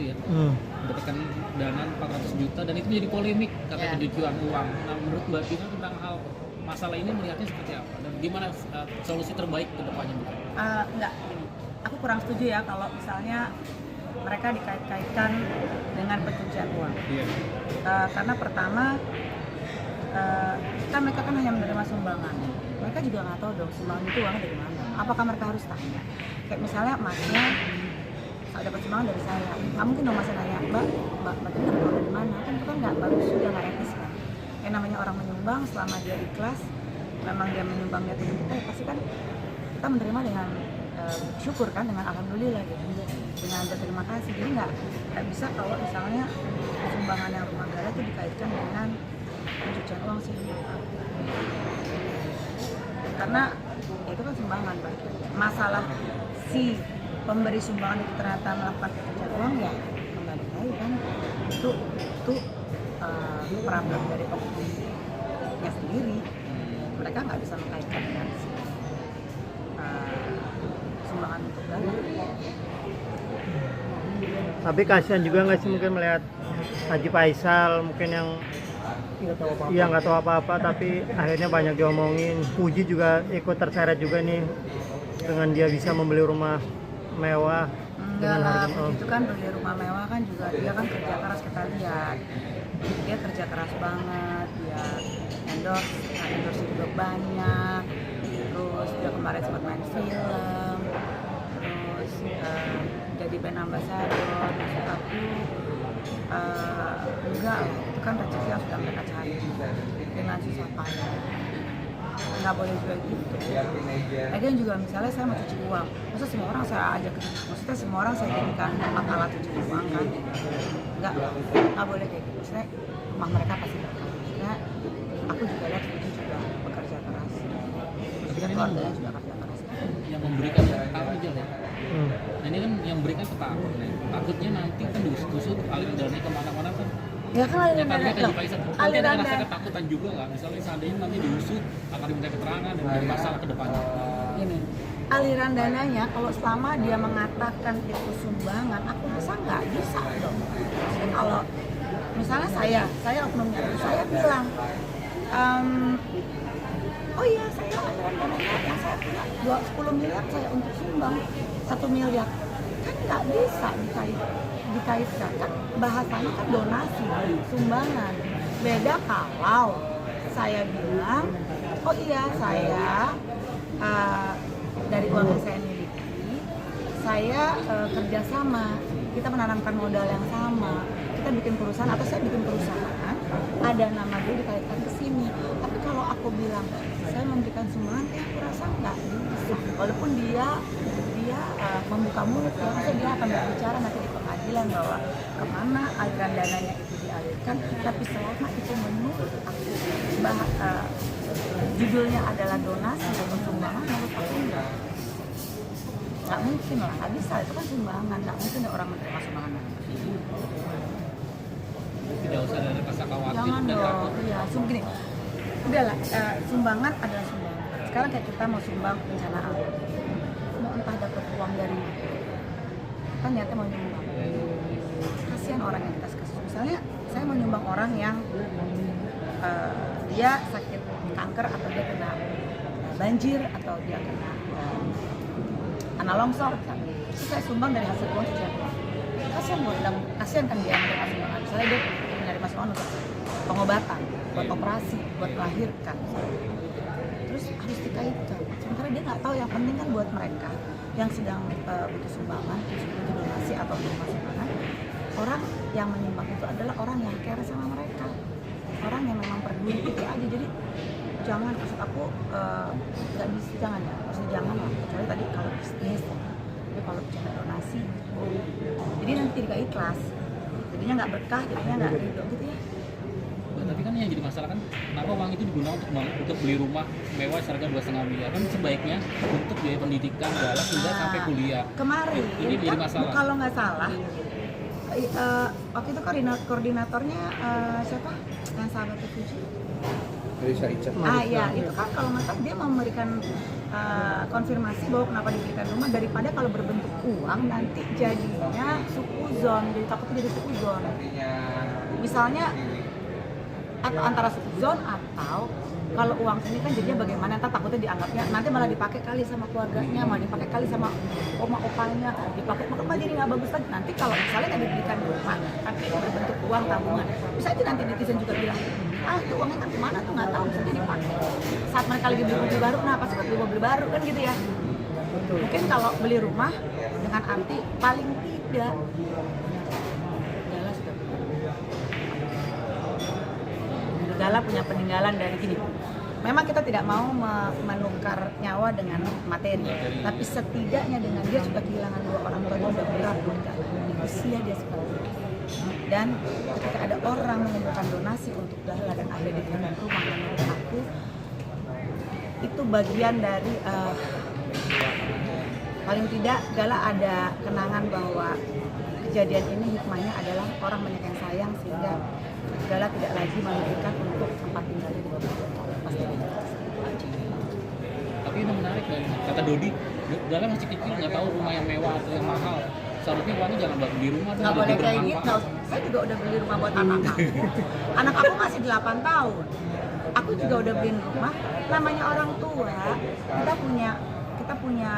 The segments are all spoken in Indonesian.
ya, mendapatkan dana 400 juta dan itu jadi polemik karena pencucian uang. Nah, menurut Mbak Tina tentang hal masalah ini melihatnya seperti apa dan gimana solusi terbaik ke depannya? Enggak, aku kurang setuju ya kalau misalnya mereka dikait-kaitkan dengan pencucian uang. Karena pertama kan mereka kan hanya menerima sumbangan. Mereka juga nggak tahu dong sumbangan itu uangnya dari mana. Apakah mereka harus tanya? Kayak misalnya masnya dapat sumbangan dari saya, nggak mungkin dong masnya nanya, mbak itu dapat uang dari mana? Kan itu kan nggak bagus juga, nggak etis kan. Yang namanya orang menyumbang, selama dia ikhlas, memang dia menyumbangnya untuk kita, ya pasti kan kita menerima dengan syukur kan, dengan alhamdulillah gitu, dengan berterima kasih. Jadi nggak bisa kalau misalnya sumbangan yang rumah negara itu dikaitkan dengan pencucian uang sih, karena ya itu kan sumbangan Pak. Masalah si pemberi sumbangan itu ternyata melakukan pencucian uang, ya kembali lagi kan itu problem dari oknumnya sendiri. Mereka nggak bisa mengkaitkan dengan sumbangan untuk dana. Tapi kasihan juga nggak sih mungkin melihat Haji Faisal mungkin yang nggak tahu apa-apa tapi akhirnya banyak diomongin. Puji juga ikut terseret juga nih dengan dia bisa membeli rumah mewah. Enggak lah, itu kan beli rumah mewah kan juga dia kan kerja keras, kita lihat dia kerja keras banget, dia endorse juga banyak, terus dia kemarin sempat main film, terus jadi brand ambassador. Maksud aku enggak lah, itu kan rezeki yang sudah mereka cari dengan susah payah, nggak boleh juga gitu. Lagian juga misalnya saya mau cuci uang, masa semua orang saya ajak ke cuci, maksudnya semua orang saya jadikan alat cuci uang kan? Nggak boleh kayak gitu. Maksudnya rumah mereka pasti berkah. Maksudnya aku juga lihat Puji juga bekerja keras, maksudnya keluarganya juga kerja keras. Yang memberikan tahu aja ya. Nah ini kan yang berikan ketakut nih. Takutnya nanti kan diusut aliran dana kemana-mana kan. Ya kan aliran dana ketakutan juga nggak? Misalnya seandainya nanti diusut akan diminta keterangan dan jadi masalah ke depannya. Ini aliran dananya kalau selama dia mengatakan itu sumbangan, aku rasa nggak bisa dong. Maksudnya kalau misalnya saya oknumnya, saya bilang oh iya saya aliran dananya yang saya punya 10 miliar saya untuk sumbang 1 miliar, kan nggak bisa dikaitkan kan, bahasanya kan donasi, sumbangan. Beda kalau saya bilang oh iya saya dari uang yang saya miliki saya kerjasama, kita menanamkan modal yang sama, kita bikin perusahaan atau saya bikin perusahaan, ada nama dia dikaitkan ke sini. Tapi kalau aku bilang saya memberikan sumbangan, aku rasa nggak bisa. Walaupun dia membuka mulut, ya masa dia akan berbicara nanti di pengadilan bahwa kemana aliran dananya itu dialirkan. Tapi selama itu menurut aku judulnya adalah donasi atau sumbangan, menurut aku nggak mungkin lah, nggak bisa, itu kan sumbangan, nggak mungkin ada orang menerima sumbangan. Tidak usah ada rasa khawatir. Jangan dan dong, takut. ya gini, udahlah, sumbangan adalah sumbangan. Sekarang kayak kita mau sumbang bencana alam, mau entah dapat uang dari mana, kan niatnya mau nyumbang. Kasihan orang yang kita kasih. Misalnya saya mau nyumbang orang yang dia sakit kanker atau dia kena banjir atau dia kena longsor, terus saya sumbang dari hasil uang cucian uang. Kasihan kan dia menerima sumbangan. Misalnya dia menerima sumbangan untuk pengobatan, buat operasi, buat melahirkan, terus harus dikaitkan. Sementara dia nggak tahu, yang penting kan buat mereka yang sedang butuh sumbangan, butuh donasi atau menerima sumbangan, orang yang menyumbang itu adalah orang yang care sama mereka, orang yang memang peduli itu aja. Jadi jangan, maksud aku nggak bisa, jangan ya, maksudnya jangan lah, kecuali tadi kalau bisnis. Tapi kalau bicara donasi, jadi nanti nggak ikhlas, jadinya nggak berkah, jadinya nggak ridho gitu ya. Tapi kan yang jadi masalah kan, kenapa uang itu digunakan untuk beli rumah mewah seharga 2,5 miliar? Kan sebaiknya untuk biaya pendidikan dalam hingga sampai kuliah. Kemarin ini jadi kan, masalah. kalau nggak salah, waktu itu koordinatornya siapa? Yang sahabat Puji? Risa Ica. Iya, itu kan kalau nggak salah dia memberikan konfirmasi bahwa kenapa diberikan rumah daripada kalau berbentuk uang nanti jadinya sukuzon, jadi takutnya jadi sukuzon. Misalnya atau antara sukuzon atau kalau uang sini kan jadinya bagaimana, entar takutnya dianggapnya nanti malah dipakai kali sama keluarganya, malah dipakai kali sama oma-opanya, dipakai malah jadi nggak bagus lagi. Nanti kalau misalnya nggak diberikan rumah tapi berbentuk uang tabungan, bisa aja nanti netizen juga bilang, tuh uangnya kan kemana tuh nggak tahu, bisa jadi dipakai saat mereka lagi beli mobil baru. Kenapa sih beli mobil baru kan gitu ya? Mungkin kalau beli rumah dengan arti paling tidak Gala punya peninggalan dari gini. Memang kita tidak mau menukar nyawa dengan materi, tapi setidaknya dengan dia sudah kehilangan 2 orang tua, dia udah berat buat Gala. Di usia dia sekarang. Dan ketika ada orang mengumpulkan donasi untuk Gala dan akhirnya diberikan rumah, menurut aku itu bagian dari paling tidak Gala ada kenangan bahwa kejadian ini hikmahnya adalah orang banyak yang sayang sehingga Gala tidak lagi memikirkan untuk tempat tinggalnya di bawah pasti. Tapi ini menarik kan, kata Dodi, Gala masih kecil nggak tahu rumah yang mewah atau yang mahal. Seharusnya uangnya jangan buat beli rumah, Nggak boleh kayak gitu. Saya juga udah beli rumah buat anak aku. Anak aku masih 8 tahun. Aku juga udah beliin rumah. Namanya orang tua, kita punya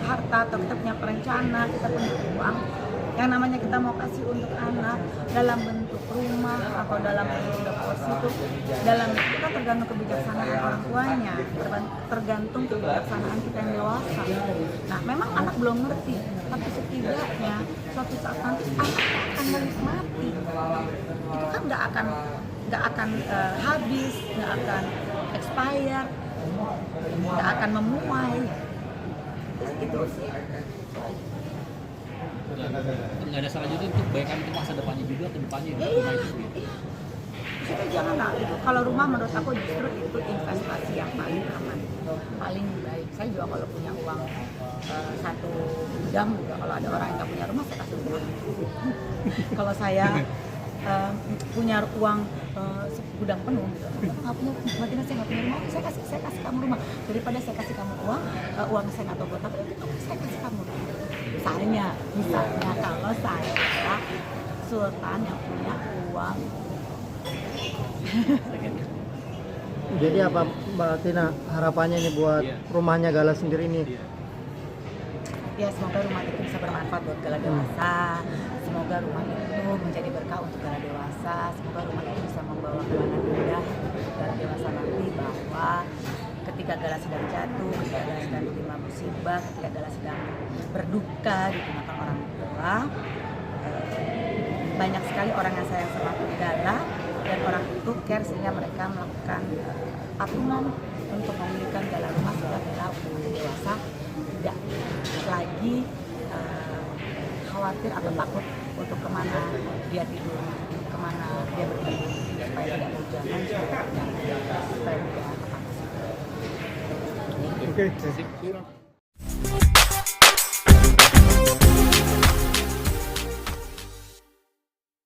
harta atau kita punya perencana, kita punya uang. Yang namanya kita mau kasih untuk anak dalam bentuk rumah atau dalam bentuk deposito, dalam itu kan tergantung kebijaksanaan orang tuanya, tergantung kebijaksanaan kita yang dewasa. Nah, memang anak belum ngerti, tapi setidaknya suatu saat nanti anak akan menikmati. Itu kan nggak akan habis, nggak akan expire, nggak akan memuai. Itu sih. Nggak ada salah juga untuk kebaikan untuk masa depannya juga, ke depannya Iya. Kita janganlah itu. Kalau rumah menurut aku justru itu investasi yang paling aman, paling baik. Saya juga kalau punya uang 1 gudang juga, kalau ada orang yang nggak punya rumah saya kasih rumah. Kalau saya punya uang gudang penuh, gitu. Nggak punya, Martina saya nggak punya rumah, saya kasih kamu rumah daripada saya kasih kamu uang saya nggak tahu buat apa, itu saya kasih kamu. Misalnya kalau saya Sultan yang punya uang. Jadi apa Mbak Tina harapannya nih buat rumahnya Gala sendiri nih? Ya semoga rumah itu bisa bermanfaat buat Gala dewasa. Semoga rumah itu menjadi berkah untuk Gala dewasa. Semoga rumah itu bisa membawa kenangan indah Gala dewasa nanti, bahwa ketika Gala sedang jatuh, ketika Gala sedang terima musibah, ketika Gala sedang berduka digunakan orang tua, banyak sekali orang yang sayang sama Gala dan orang itu care sehingga mereka melakukan patungan untuk membelikan Gala rumah sehingga Gala menjadi dewasa tidak lagi khawatir atau takut untuk kemana dia tidur, kemana dia berlindung, supaya tidak hujanan, supaya tidak Oke. Sip.